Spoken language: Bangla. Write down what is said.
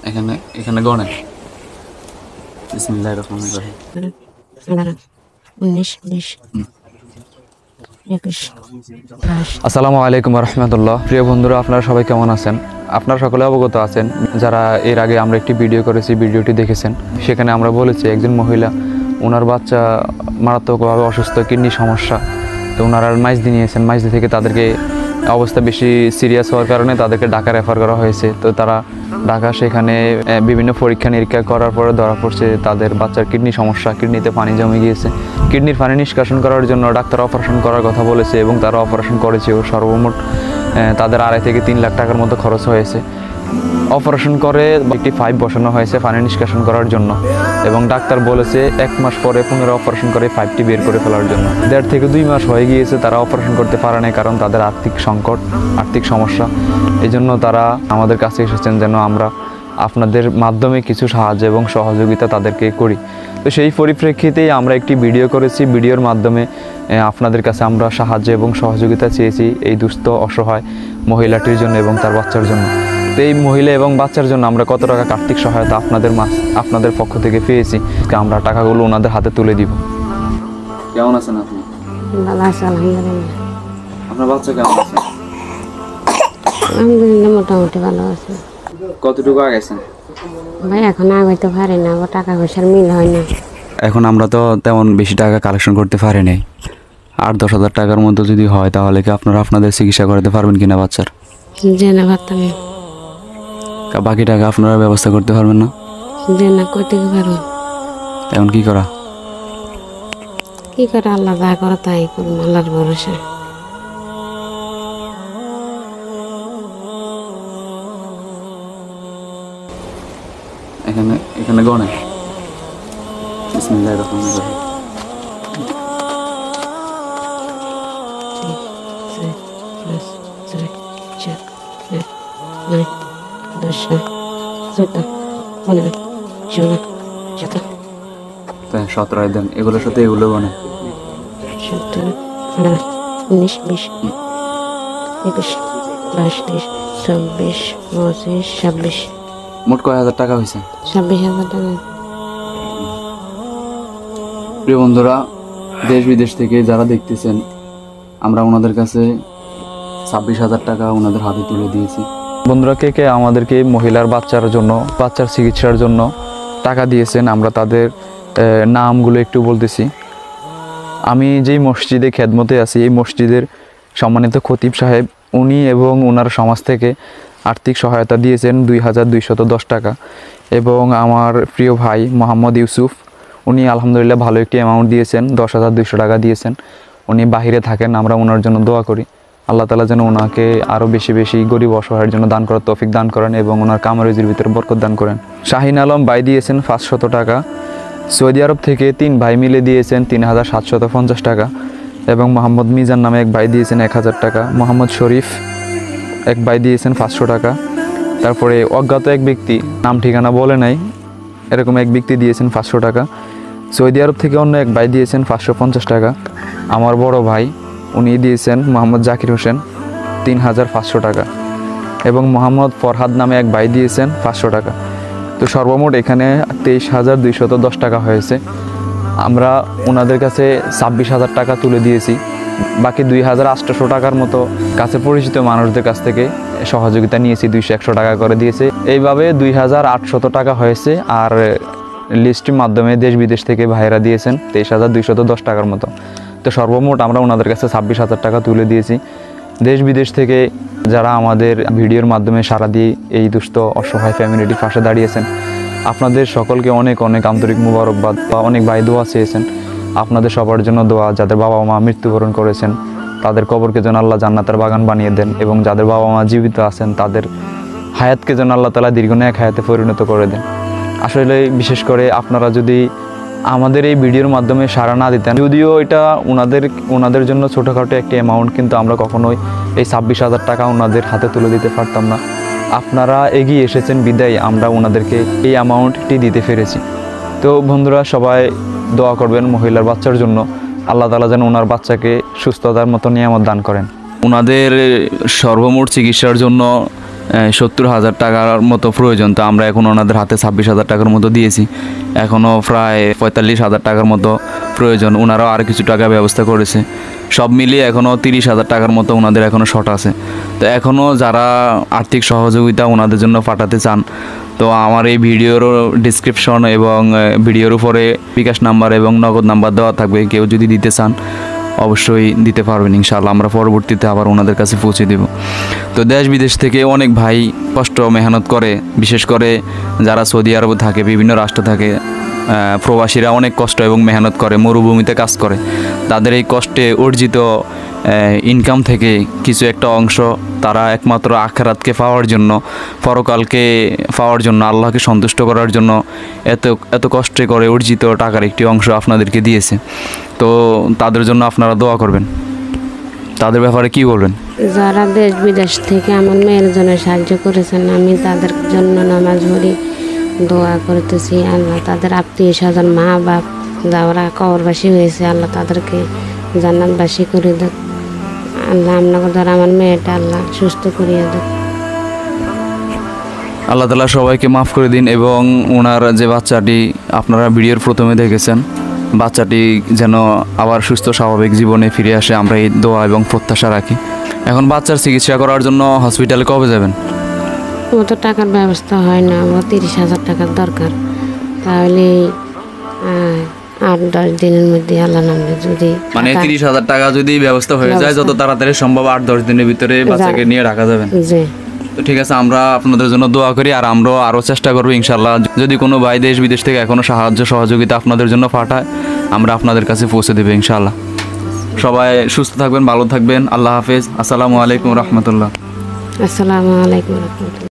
এখানে এখানে গণে বিসমিল্লাহির রহমানির রহিম 19 20 21 আসসালামু আলাইকুম রহমতুল্লাহ। প্রিয় বন্ধুরা, আপনারা সবাই কেমন আছেন? আপনারা সকলে অবগত আছেন, যারা এর আগে আমরা একটি ভিডিও করেছি, ভিডিওটি দেখেছেন। সেখানে আমরা বলেছি একজন মহিলা, ওনার বাচ্চা মারাত্মকভাবে অসুস্থ, কিডনি সমস্যা। তো ওনারা মাইজদি নিয়েছেন, মাইজদি থেকে তাদেরকে অবস্থা বেশি সিরিয়াস হওয়ার কারণে তাদেরকে ঢাকা রেফার করা হয়েছে। তো তারা ঢাকা সেখানে বিভিন্ন পরীক্ষা নিরীক্ষা করার পরে ধরা পড়ছে তাদের বাচ্চার কিডনি সমস্যা, কিডনিতে পানি জমে গিয়েছে। কিডনির পানি নিষ্কাশন করার জন্য ডাক্তার অপারেশন করার কথা বলেছে এবং তারা অপারেশন করেছেও। সর্বমোট তাদের 2.5 থেকে 3 লাখ টাকার মতো খরচ হয়েছে। অপারেশন করে একটি পাইপ বসানো হয়েছে পানি নিষ্কাশন করার জন্য, এবং ডাক্তার বলেছে 1 মাস পরে পুনরায় অপারেশন করে পাইপটি বের করে ফেলার জন্য। 1.5 থেকে 2 মাস হয়ে গিয়েছে তারা অপারেশন করতে পারে না, কারণ তাদের আর্থিক সংকট, আর্থিক সমস্যা। এই জন্য তারা আমাদের কাছে এসেছেন যেন আমরা আপনাদের মাধ্যমে কিছু সাহায্য এবং সহযোগিতা তাদেরকে করি। তো সেই পরিপ্রেক্ষিতেই আমরা একটি ভিডিও করেছি। ভিডিওর মাধ্যমে আপনাদের কাছে আমরা সাহায্য এবং সহযোগিতা চেয়েছি এই দুস্থ অসহায় মহিলাটির জন্য এবং তার বাচ্চার জন্য। তো এই মহিলা এবং বাচ্চার জন্য আমরা কত টাকা আর্থিক সহায়তা আপনাদের পক্ষ থেকে পেয়েছি, আমরা টাকাগুলো ওনাদের হাতে তুলে দিব। কেমন আছেন আপনি? ভালো আছে আলহামদুলিল্লাহ। আপনার বাচ্চা কেমন আছে? আলহামদুলিল্লাহ মোটামুটি ভালো আছে। কতটুকু আগেছেন ভাই? এখন আগাইতে পারি না, টাকা পয়সার মিল হয় না। এখন আমরা তো তেমন বেশি টাকা কালেকশন করতে পারি নাই। 8-10 হাজার টাকার মতো যদি হয় তাহলে কি আপনারা আপনাদের চিকিৎসা করাতে পারবেন কিনা বাচ্চার? জেনে পারতাম না। বাকি টাকা আপনারা ব্যবস্থা করতে পারবেন না? জেনে করতে পারবো। এখন কি করা? কি করে আল্লাহ যা করে তাই করুন, আল্লাহর ভরসা। এখানে এখানে গণে বিসমিল্লাহির রহমানির রহিম 17 দেন, এগুলোর সাথে এগুলো গণে 17 18 19 20 21 22 23 24 25 মোট কয় হাজার টাকা হয়েছে? 26,000 টাকা। প্রিয় বন্ধুরা, দেশ বিদেশ থেকে যারা দেখতেছেন, আমরা ওনাদের কাছে 26,000 টাকা ওনাদের হাতে তুলে দিয়েছি। বন্ধুরা, কে কে আমাদেরকে মহিলার বাচ্চার জন্য, বাচ্চার চিকিৎসার জন্য টাকা দিয়েছেন, আমরা তাদের নামগুলো একটু বলতেছি। আমি যেই মসজিদে খেদমতে আছি, এই মসজিদের সম্মানিত খতিব সাহেব, উনি এবং ওনার সমাজ থেকে আর্থিক সহায়তা দিয়েছেন 2,210 টাকা। এবং আমার প্রিয় ভাই মোহাম্মদ ইউসুফ, উনি আলহামদুলিল্লাহ ভালো একটি অ্যামাউন্ট দিয়েছেন, 10,200 টাকা দিয়েছেন। উনি বাহিরে থাকেন, আমরা ওনার জন্য দোয়া করি আল্লাহ তাআলা যেন ওনাকে আরও বেশি বেশি গরিব অসহায়ের জন্য দান করার তৌফিক দান করেন এবং ওনার কামরুজির ভিতরে বরকত দান করেন। শাহিন আলম ভাই দিয়েছেন 500 টাকা। সৌদি আরব থেকে 3 ভাই মিলে দিয়েছেন 3,750 টাকা। এবং মোহাম্মদ মিজান নামে এক ভাই দিয়েছেন 1,000 টাকা। মোহাম্মদ শরীফ এক ভাই দিয়েছেন 500 টাকা। তারপরে অজ্ঞাত এক ব্যক্তি, নাম ঠিকানা বলে নাই, এরকম এক ব্যক্তি দিয়েছেন 500 টাকা। সৌদি আরব থেকে অন্য এক ভাই দিয়েছেন 550 টাকা। আমার বড় ভাই, উনি দিয়েছেন মোহাম্মদ জাকির হোসেন 3,500 টাকা। এবং মোহাম্মদ ফরহাদ নামে এক ভাই দিয়েছেন 500 টাকা। তো সর্বমোট এখানে 23,210 টাকা হয়েছে। আমরা ওনাদের কাছে 26,000 টাকা তুলে দিয়েছি। বাকি 2,800 টাকার মতো কাছে পরিচিত মানুষদের কাছ থেকে সহযোগিতা নিয়েছি, 200-100 টাকা করে দিয়েছে। এইভাবে 2,800 টাকা হয়েছে। আর লিস্টের মাধ্যমে দেশ বিদেশ থেকে ভাইরা দিয়েছেন 23,210 টাকার মতো। তো সর্বমোট আমরা ওনাদের কাছে 26,000 টাকা তুলে দিয়েছি। দেশ বিদেশ থেকে যারা আমাদের ভিডিওর মাধ্যমে সাড়া দিয়ে এই দুস্থ অসহায় ফ্যামিলিটির পাশে দাঁড়িয়েছেন, আপনাদের সকলকে অনেক অনেক আন্তরিক মুবারকবাদ। অনেক ভাই দোয়া চেয়েছেন, আপনাদের সবার জন্য দোয়া। যাদের বাবা মা মৃত্যুবরণ করেছেন তাদের কবরকে যেন আল্লাহ জান্নাতের বাগান বানিয়ে দেন, এবং যাদের বাবা মা জীবিত আছেন তাদের হায়াতকে যেন আল্লাহ তাআলা দীর্ঘনেক হায়াতে পরিণত করে দেন। আসলে বিশেষ করে আপনারা যদি আমাদের এই ভিডিওর মাধ্যমে সাড়া না দিতেন, যদিও এটা ওনাদের জন্য ছোটোখাটো একটি অ্যামাউন্ট, কিন্তু আমরা কখনোই এই 26,000 টাকা ওনাদের হাতে তুলে দিতে পারতাম না। আপনারা এগিয়ে এসেছেন বিদায় আমরা ওনাদেরকে এই অ্যামাউন্টটি দিতে পেরেছি। তো বন্ধুরা, সবাই দোয়া করবেন মহিলার বাচ্চার জন্য, আল্লাহ তাআলা যেন ওনার বাচ্চাকে সুস্থতার মতো নিয়ামত দান করেন। ওনাদের সর্বমোট চিকিৎসার জন্য 70,000 টাকার মতো প্রয়োজন। তো আমরা এখন ওনাদের হাতে 26,000 টাকার মতো দিয়েছি। এখনও প্রায় 45,000 টাকার মতো প্রয়োজন। ওনারাও আর কিছু টাকা ব্যবস্থা করেছে। সব মিলিয়ে এখনও 30,000 টাকার মতো ওনাদের এখনও শর্ট আছে। তো এখনও যারা আর্থিক সহযোগিতা ওনাদের জন্য পাঠাতে চান, তো আমার এই ভিডিওর ডিসক্রিপশন এবং ভিডিওর উপরে বিকাশ নাম্বার এবং নগদ নাম্বার দেওয়া থাকবে। কেউ যদি দিতে চান অবশ্যই দিতে পারবেন ইনশাআল্লাহ। আমরা পরবর্তীতে আবার ওনাদের কাছে পৌঁছে দেব। তো দেশ বিদেশ থেকে অনেক ভাই কষ্ট মেহনত করে, বিশেষ করে যারা সৌদি আরবে থাকে, বিভিন্ন রাষ্ট্রে থাকে, প্রবাসীরা অনেক কষ্ট এবং মেহনত করে, মরুভূমিতে কাজ করে। তাদের এই কষ্টে অর্জিত ইনকাম থেকে কিছু একটা অংশ তারা একমাত্র আখিরাতকে পাওয়ার জন্য, পরকালকে পাওয়ার জন্য, আল্লাহকে সন্তুষ্ট করার জন্য এত কষ্টে করে অর্জিত টাকার একটি অংশ আপনাদেরকে দিয়েছে। তো তাদের জন্য আপনারা দোয়া করবেন। তাদের ব্যাপারে কি বলবেন? যারা দেশ বিদেশ থেকে আমার মেয়ের জন্য সাহায্য করেছেন, আমি তাদের জন্য নামাজ পড়ি, দোয়া করতেছি। আল্লাহ তাদের আত্মীয় স্বজন, মা বাপ যারা কবরবাসী হয়েছে, আল্লাহ তাদেরকে জান্নাতবাসী করে দেন। আল্লাহ আপনাকে দ্বারা আমার মেয়েটা আল্লাহ সুস্থ করিয়ে দেন। আল্লাহ তাআলা সবাইকে মাফ করে দিন। এবং ওনার যে বাচ্চাটি আপনারা ভিডিওর প্রথমে দেখেছেন, বাচ্চাটি যেন আবার সুস্থ স্বাভাবিক জীবনে ফিরে আসে, আমরা এই দোয়া এবং প্রত্যাশা রাখি। এখন বাচ্চার চিকিৎসা করার জন্য হসপিটালে কবে যাবেন? অত টাকার ব্যবস্থা হয় না, আমার 30,000 টাকার দরকার। তাহলে 8-10 দিনের মধ্যে আল্লাহ নামে যদি মানে 30,000 টাকা যদি ব্যবস্থা হয়ে যায়, যত তাড়াতাড়ি সম্ভব 8-10 দিনের ভিতরে বাচ্চাকে নিয়ে ঢাকা যাবেন। জি, তো ঠিক আছে, আমরা আপনাদের জন্য দোয়া করি। আর আমরাও আরও চেষ্টা করবো ইনশাল্লাহ, যদি কোনো ভাই দেশ বিদেশ থেকে এখনও সাহায্য সহযোগিতা আপনাদের জন্য পাঠায়, আমরা আপনাদের কাছে পৌঁছে দেবো ইনশাল্লাহ। সবাই সুস্থ থাকবেন, ভালো থাকবেন। আল্লাহ হাফেজ। আসসালামু আলাইকুম রহমতুল্লাহ। আসসালামু আলাইকুম রহমতুল্লাহ।